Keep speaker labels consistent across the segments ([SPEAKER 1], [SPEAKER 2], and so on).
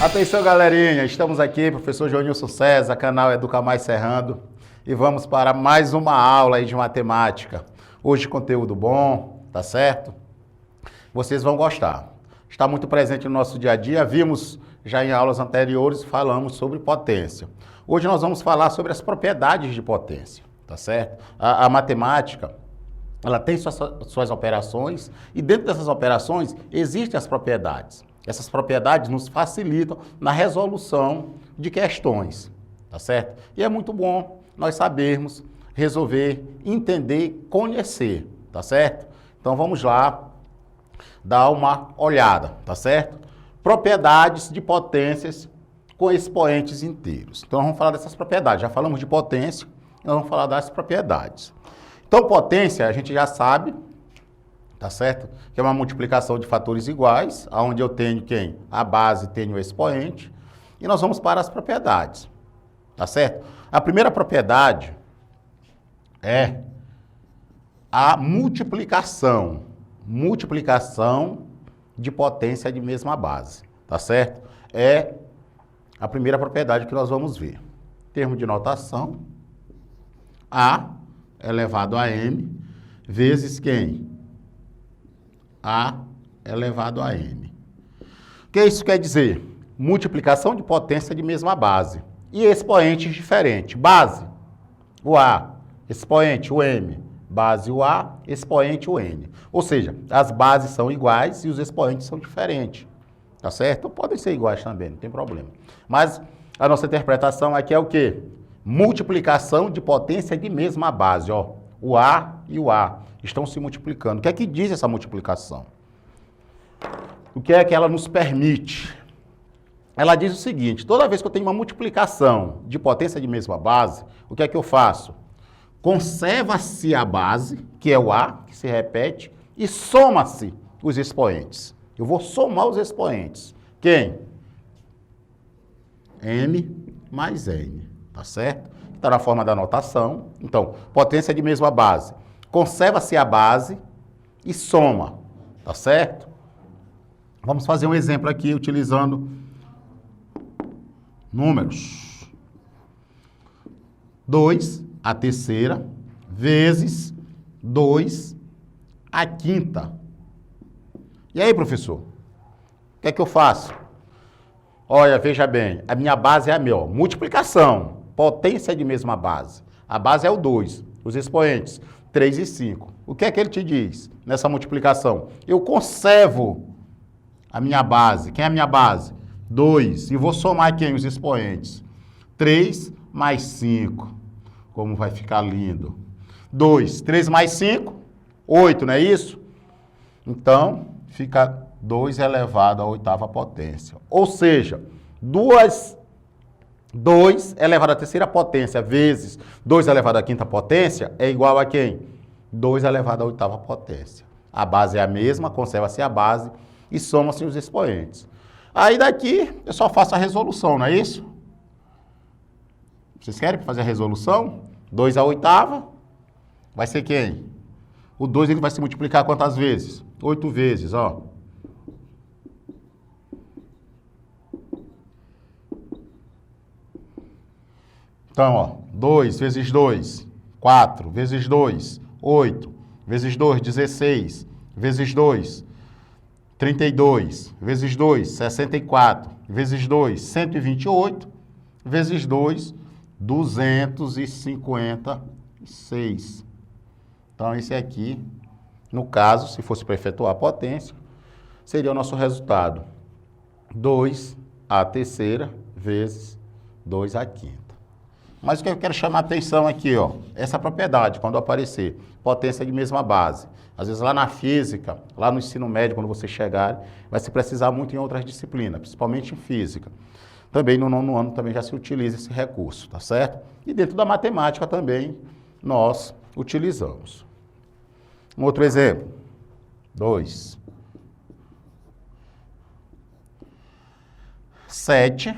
[SPEAKER 1] Atenção, galerinha, estamos aqui, professor Joanilson César, canal Educa Mais Serrando, e vamos para mais uma aula aí de matemática. Hoje conteúdo bom, tá certo? Vocês vão gostar. Está muito presente no nosso dia a dia, vimos já em aulas anteriores, falamos sobre potência. Hoje nós vamos falar sobre as propriedades de potência, tá certo? A matemática, ela tem suas operações e dentro dessas operações existem as propriedades. Essas propriedades nos facilitam na resolução de questões, tá certo? E é muito bom nós sabermos resolver, entender, conhecer, tá certo? Então vamos lá dar uma olhada, tá certo? Propriedades de potências com expoentes inteiros. Então vamos falar dessas propriedades. Já falamos de potência, nós vamos falar das propriedades. Então potência a gente já sabe, tá certo? Que é uma multiplicação de fatores iguais, onde eu tenho quem? A base, tenho o expoente. E nós vamos para as propriedades, tá certo? A primeira propriedade é a multiplicação. Multiplicação de potência de mesma base, tá certo? É a primeira propriedade que nós vamos ver. Termo de notação, A elevado a M, vezes quem? A elevado a N. O que isso quer dizer? Multiplicação de potência de mesma base. E expoentes diferentes. Base, o A. Expoente, o M. Base, o A. Expoente, o N. Ou seja, as bases são iguais e os expoentes são diferentes. Tá certo? Podem ser iguais também, não tem problema. Mas a nossa interpretação aqui é o quê? Multiplicação de potência de mesma base. Ó. O A e o A estão se multiplicando. O que é que diz essa multiplicação? O que é que ela nos permite? Ela diz o seguinte: toda vez que eu tenho uma multiplicação de potência de mesma base, o que é que eu faço? Conserva-se a base, que é o A, que se repete, e soma-se os expoentes. Eu vou somar os expoentes. Quem? M mais N, tá certo? Está na forma da notação. Então, potência de mesma base. Conserva-se a base e soma, tá certo? Vamos fazer um exemplo aqui utilizando números. 2 a terceira vezes 2 a quinta. E aí, professor? O que é que eu faço? Olha, veja bem, a minha base é a minha, multiplicação, potência de mesma base. A base é o 2, os expoentes 3 e 5. O que é que ele te diz nessa multiplicação? Eu conservo a minha base. Quem é a minha base? 2. E vou somar quem? Os expoentes. 3 mais 5. Como vai ficar lindo. 2. 3 mais 5, 8, não é isso? Então, fica 2 elevado à oitava potência. Ou seja, 2 elevado à terceira potência vezes 2 elevado à quinta potência é igual a quem? 2 elevado à oitava potência. A base é a mesma, conserva-se a base e soma-se os expoentes. Aí daqui eu só faço a resolução, não é isso? Vocês querem fazer a resolução? 2 à oitava vai ser quem? O 2 ele vai se multiplicar quantas vezes? 8 vezes, ó. Então, ó, 2 vezes 2, 4, vezes 2, 8, vezes 2, 16, vezes 2, 32, vezes 2, 64, vezes 2, 128, vezes 2, 256. Então, esse aqui, no caso, se fosse para efetuar a potência, seria o nosso resultado. 2 à terceira vezes 2 à quinta. Mas o que eu quero chamar a atenção aqui, ó, essa propriedade, quando aparecer, potência de mesma base. Às vezes lá na física, lá no ensino médio, quando você chegar, vai se precisar muito em outras disciplinas, principalmente em física. Também no nono ano também já se utiliza esse recurso, tá certo? E dentro da matemática também nós utilizamos. Um outro exemplo. 2. 7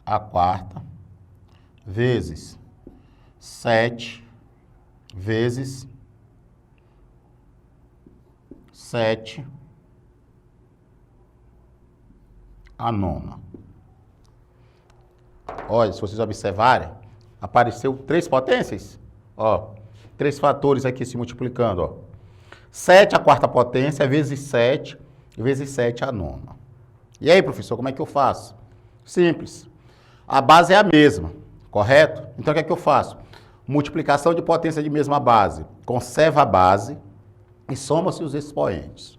[SPEAKER 1] a quarta vezes 7 vezes 7 a nona. Olha, se vocês observarem, apareceu 3 potências. Ó, 3 fatores aqui se multiplicando, ó. 7 a quarta potência vezes 7 a nona. E aí, professor, como é que eu faço? Simples. A base é a mesma, correto? Então, o que é que eu faço? Multiplicação de potência de mesma base. Conserva a base e soma-se os expoentes.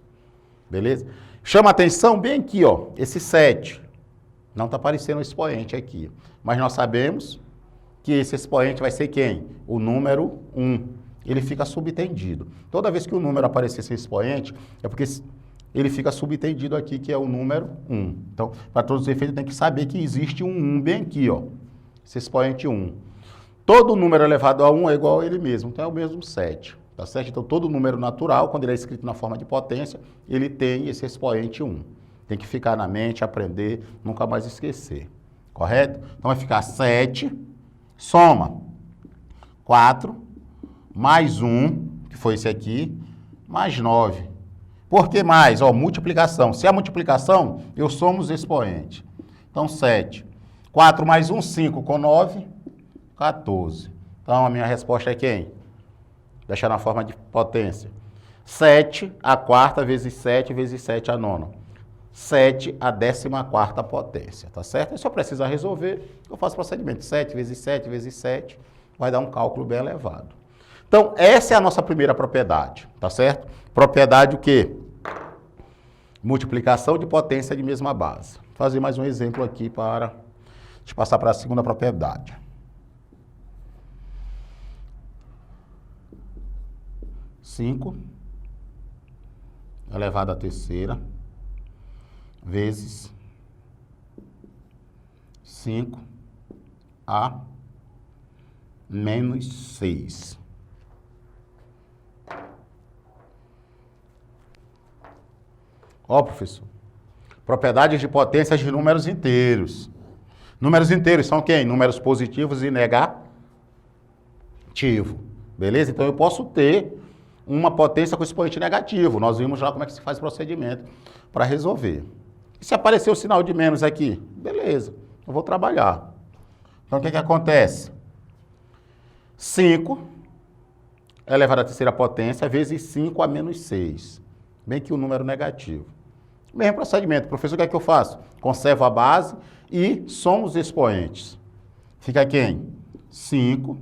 [SPEAKER 1] Beleza? Chama atenção bem aqui, ó, esse 7. Não está aparecendo o expoente aqui. Mas nós sabemos que esse expoente vai ser quem? O número 1. Ele fica subtendido. Toda vez que o número aparecer sem expoente, é porque ele fica subtendido aqui, que é o número 1. Então, para todos os efeitos, tem que saber que existe um 1 bem aqui, ó. Esse expoente 1. Todo número elevado a 1 é igual a ele mesmo, então é o mesmo 7. Tá certo? Então, todo número natural, quando ele é escrito na forma de potência, ele tem esse expoente 1. Tem que ficar na mente, aprender, nunca mais esquecer. Correto? Então, vai ficar 7, soma 4, mais 1, que foi esse aqui, mais 9. Por que mais? Ó, multiplicação. Se é a multiplicação, eu somo os expoentes. Então, 7. 4 mais 1, 5 com 9, 14. Então, a minha resposta é quem? Deixar na forma de potência. 7 a quarta vezes 7 a nona. 7 a 14ª potência, tá certo? E se eu precisar resolver, eu faço o procedimento. 7 vezes 7 vai dar um cálculo bem elevado. Então, essa é a nossa primeira propriedade, tá certo? Propriedade o quê? Multiplicação de potência de mesma base. Vou fazer mais um exemplo aqui para te passar para a segunda propriedade. 5 elevado à terceira vezes 5 a menos 6. Ó, professor, propriedades de potências de números inteiros. Números inteiros são quem? Números positivos e negativos. Beleza? Então, eu posso ter uma potência com expoente negativo. Nós vimos lá como é que se faz o procedimento para resolver. E se aparecer o sinal de menos aqui? Beleza, eu vou trabalhar. Então, o que acontece? 5 elevado à terceira potência vezes 5 a menos 6. Bem que o número negativo. Mesmo procedimento. Professor, o que é que eu faço? Conservo a base e somo os expoentes. Fica quem? 5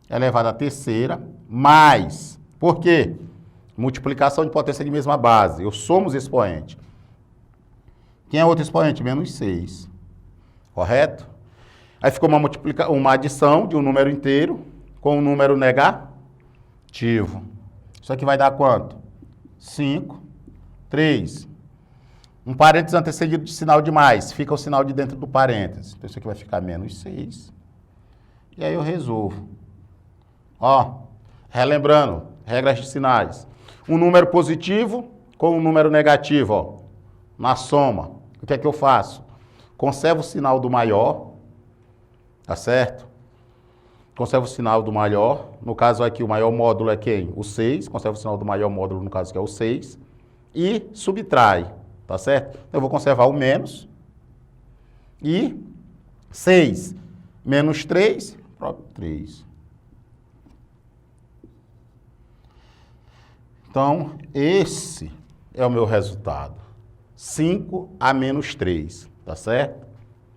[SPEAKER 1] elevado à terceira mais. Por quê? Multiplicação de potência de mesma base. Eu somo os expoentes. Quem é outro expoente? Menos 6. Correto? Aí ficou uma adição de um número inteiro com um número negativo. Isso aqui vai dar quanto? 5, 3. Um parênteses antecedido de sinal de mais. Fica o sinal de dentro do parênteses. Então, isso aqui vai ficar menos 6. E aí eu resolvo. Ó, relembrando, regras de sinais. Um número positivo com um número negativo, ó, na soma. O que é que eu faço? Conservo o sinal do maior, tá certo? Conservo o sinal do maior. No caso aqui, o maior módulo é quem? O 6. Conservo o sinal do maior módulo, no caso que é o 6. E subtrai, tá certo? Então, eu vou conservar o menos. E 6 menos 3, próprio 3. Então, esse é o meu resultado. 5 a menos 3, tá certo?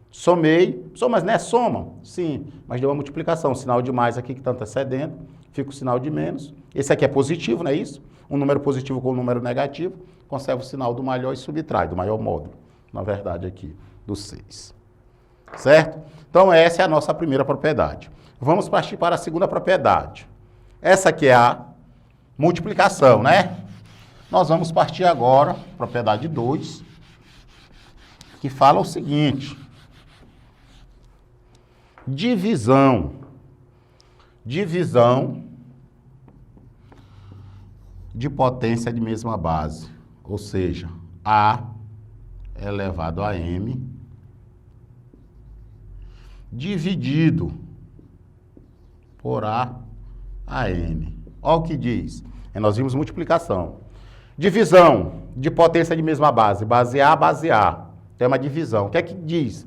[SPEAKER 1] Somei, mas não é soma? Sim, mas deu uma multiplicação. O sinal de mais aqui que está antecedendo, fica o sinal de menos. Esse aqui é positivo, não é isso? Um número positivo com um número negativo, conserva o sinal do maior e subtrai, do maior módulo, na verdade aqui, do 6. Certo? Então, essa é a nossa primeira propriedade. Vamos partir para a segunda propriedade. Essa aqui é a multiplicação, né? Nós vamos partir agora, propriedade 2, que fala o seguinte: divisão. Divisão de potência de mesma base, ou seja, A elevado a M dividido por A a N. Olha o que diz. Nós vimos multiplicação. Divisão de potência de mesma base. Base A, base A. Então é uma divisão. O que é que diz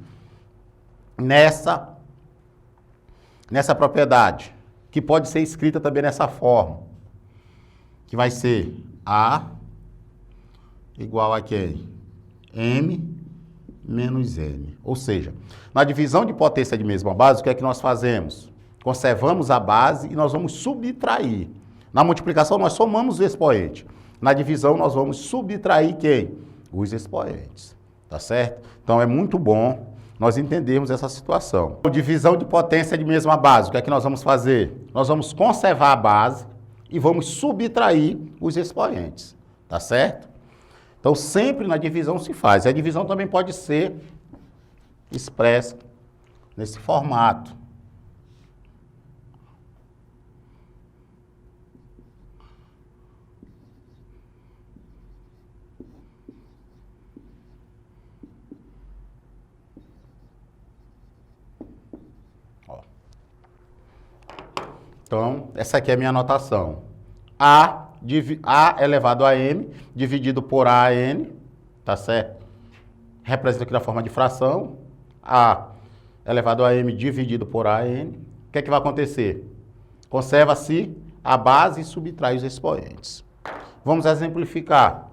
[SPEAKER 1] nessa propriedade? Que pode ser escrita também nessa forma. Que vai ser A igual a quem? M menos N. Ou seja, na divisão de potência de mesma base, o que é que nós fazemos? Conservamos a base e nós vamos subtrair. Na multiplicação, nós somamos o expoente. Na divisão, nós vamos subtrair quem? Os expoentes. Tá certo? Então, é muito bom nós entendermos essa situação. Divisão de potência de mesma base, o que é que nós vamos fazer? Nós vamos conservar a base e vamos subtrair os expoentes. Tá certo? Então, sempre na divisão se faz. E a divisão também pode ser expressa nesse formato. Ó. Então, essa aqui é a minha anotação. A elevado a M, dividido por AN, tá certo? Representa aqui na forma de fração. A elevado a M dividido por AN. O que é que vai acontecer? Conserva-se a base e subtrai os expoentes. Vamos exemplificar.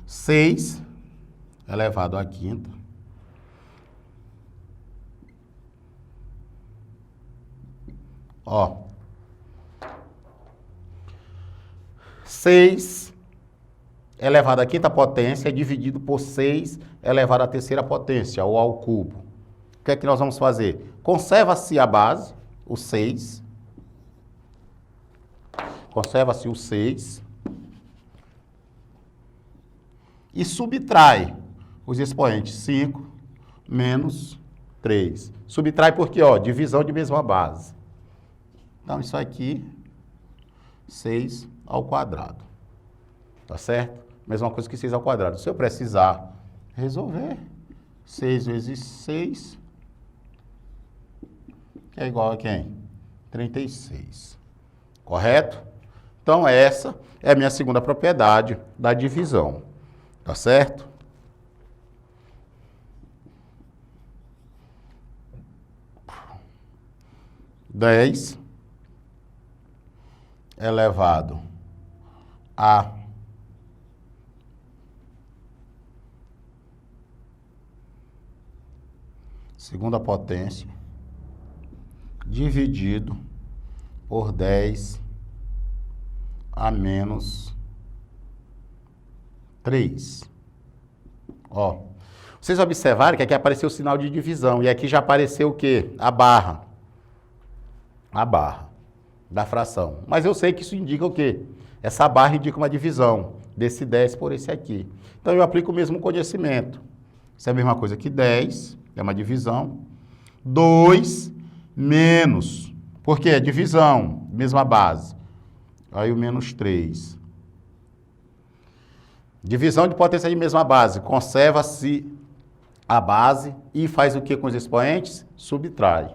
[SPEAKER 1] Seis elevado à quinta. Ó. 6 elevado à quinta potência é dividido por 6 elevado à terceira potência, ou ao cubo. O que é que nós vamos fazer? Conserva-se a base, o 6. Conserva-se o 6. E subtrai os expoentes 5 menos 3. Subtrai porque, ó, divisão de mesma base. Então, isso aqui, 6 ao quadrado. Tá certo? Mesma coisa que 6 ao quadrado. Se eu precisar resolver, 6 vezes 6, que é igual a quem? 36. Correto? Então, essa é a minha segunda propriedade da divisão. Tá certo? Dez elevado a segunda potência dividido por 10 a menos 3. Ó, vocês observaram que aqui apareceu o sinal de divisão e aqui já apareceu o quê? A barra. A barra da fração. Mas eu sei que isso indica o quê? Essa barra indica uma divisão desse 10 por esse aqui. Então eu aplico o mesmo conhecimento. Isso é a mesma coisa que 10, é uma divisão. 2 menos, por quê? Divisão, mesma base. Aí o menos 3. Divisão de potência de mesma base. Conserva-se a base e faz o que com os expoentes? Subtrai.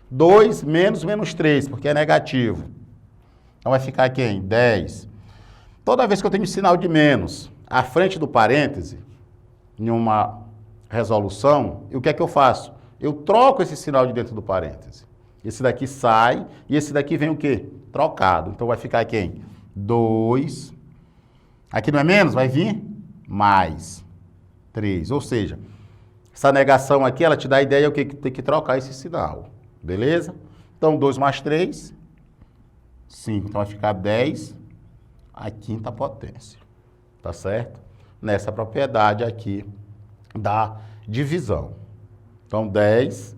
[SPEAKER 1] 2 menos 3, porque é negativo. Então vai ficar quem? 10. Toda vez que eu tenho sinal de menos à frente do parêntese, em uma resolução, o que é que eu faço? Eu troco esse sinal de dentro do parêntese. Esse daqui sai e esse daqui vem o quê? Trocado. Então vai ficar quem? 2. Aqui não é menos? Vai vir mais 3. Ou seja, essa negação aqui, ela te dá a ideia que tem que trocar esse sinal. Beleza? Então, 2 mais 3, 5. Então, vai ficar 10 à quinta potência. Tá certo? Nessa propriedade aqui da divisão. Então, 10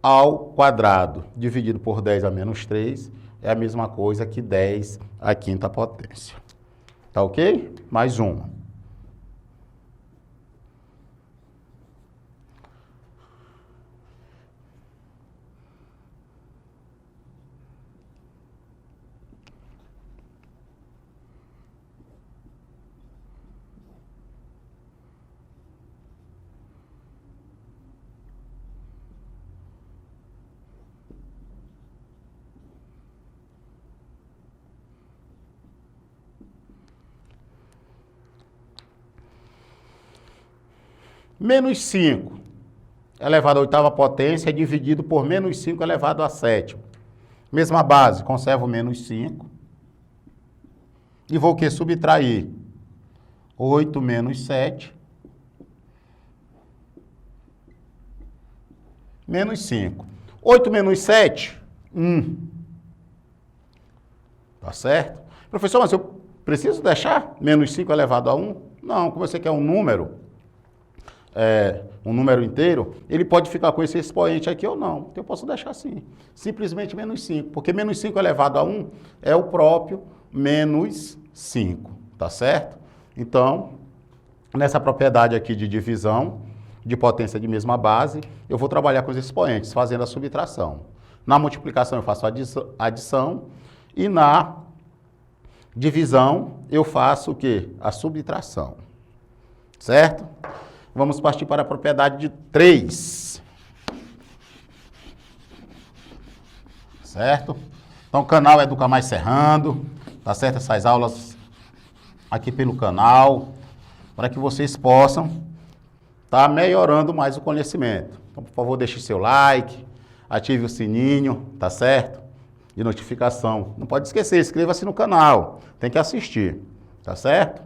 [SPEAKER 1] ao quadrado dividido por 10 a menos 3 é a mesma coisa que 10 à quinta potência. Tá ok? Mais uma. Menos 5 elevado à oitava potência é dividido por menos 5 elevado à sétima. Mesma base, conservo menos 5. E vou o quê? Subtrair 8 menos 7 menos 5. 8 menos 7, 1. Tá certo? Professor, mas eu preciso deixar menos 5 elevado a 1? Não, como você quer um número inteiro, ele pode ficar com esse expoente aqui ou não. Então eu posso deixar assim. Simplesmente menos 5, porque menos 5 elevado a 1 é o próprio menos 5, tá certo? Então, nessa propriedade aqui de divisão, de potência de mesma base, eu vou trabalhar com os expoentes, fazendo a subtração. Na multiplicação eu faço a adição e na divisão eu faço o quê? A subtração. Certo? Vamos partir para a propriedade de 3. Certo? Então o canal Educa Mais Serrando, tá certo? Essas aulas aqui pelo canal, para que vocês possam estar melhorando mais o conhecimento. Então, por favor, deixe seu like, ative o sininho, tá certo? De notificação. Não pode esquecer, inscreva-se no canal. Tem que assistir, tá certo?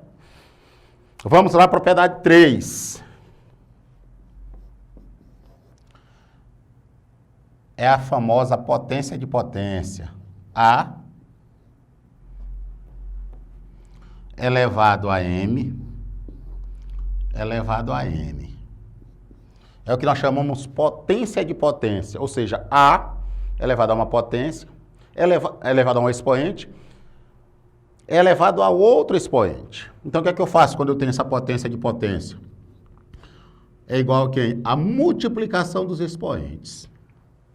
[SPEAKER 1] Vamos lá, propriedade 3. É a famosa potência de potência. A elevado a M elevado a N. É o que nós chamamos potência de potência, ou seja, A elevado a uma potência, elevado a um expoente, elevado a outro expoente. Então, o que é que eu faço quando eu tenho essa potência de potência? É igual a quem? A multiplicação dos expoentes.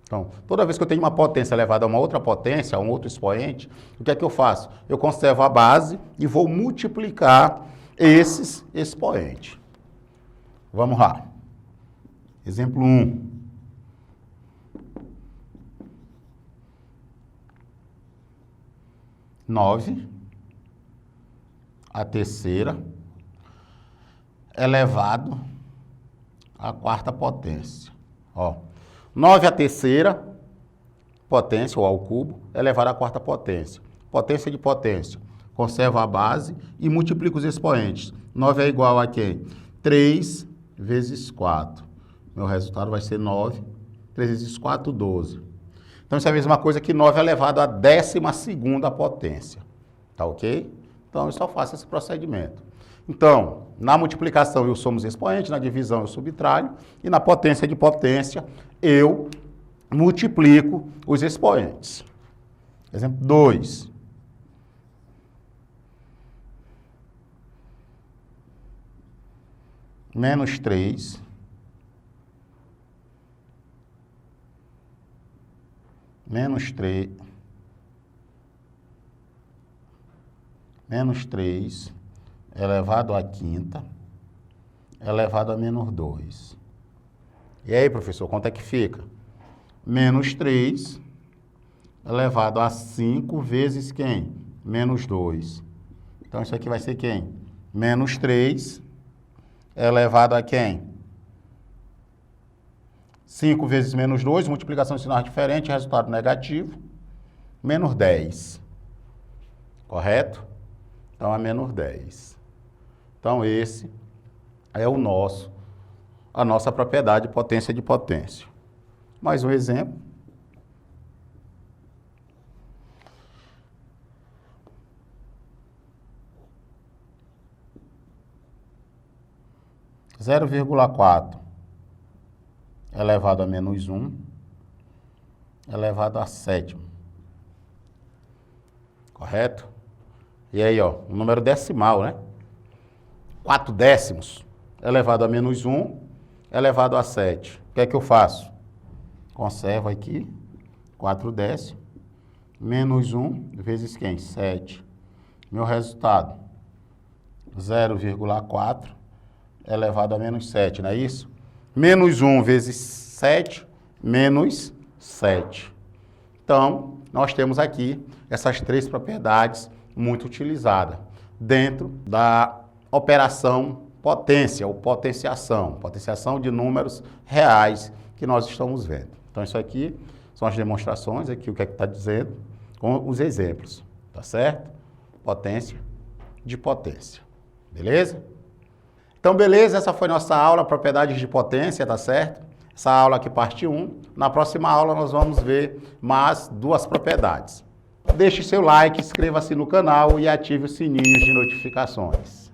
[SPEAKER 1] Então, toda vez que eu tenho uma potência elevada a uma outra potência, a um outro expoente, o que é que eu faço? Eu conservo a base e vou multiplicar esses expoentes. Vamos lá. Exemplo 1. Nove a terceira elevado à quarta potência. Ó, 9 a terceira potência, ou ao cubo, elevado à quarta potência. Potência de potência. Conservo a base e multiplico os expoentes. 9 é igual a quem? 3 vezes 4. Meu resultado vai ser 9. 3 vezes 4, 12. Então, isso é a mesma coisa que 9 elevado à 12ª potência. Tá ok? Então, eu só faço esse procedimento. Então, na multiplicação eu somo os expoentes, na divisão eu subtraio, e na potência de potência eu multiplico os expoentes. Exemplo 2. Menos 3 menos 3 menos 3 elevado à quinta elevado a menos 2. E aí, professor, quanto é que fica? Menos 3 elevado a 5 vezes quem? Menos 2. Então, isso aqui vai ser quem? Menos 3 elevado a quem? 5 vezes menos 2, multiplicação de sinais diferentes, resultado negativo, menos 10. Correto? Então, é menos 10. Então, esse é a nossa propriedade potência de potência. Mais um exemplo. Zero vírgula 4 elevado a menos 1 elevado a sétima. Correto? E aí, ó, um número decimal, né? 4 décimos elevado a menos 1 elevado a 7. O que é que eu faço? Conservo aqui 4 décimos menos 1 vezes quem? 7. Meu resultado, 0,4 elevado a menos 7, não é isso? Menos 1 vezes 7, menos 7. Então, nós temos aqui essas três propriedades muito utilizadas dentro da operação potência ou potenciação de números reais que nós estamos vendo. Então, isso aqui são as demonstrações, aqui o que é que está dizendo, com os exemplos, tá certo? Potência de potência, beleza? Então, beleza, essa foi nossa aula, propriedades de potência, tá certo? Essa aula aqui, parte 1. Na próxima aula, nós vamos ver mais 2 propriedades. Deixe seu like, inscreva-se no canal e ative o sininho de notificações.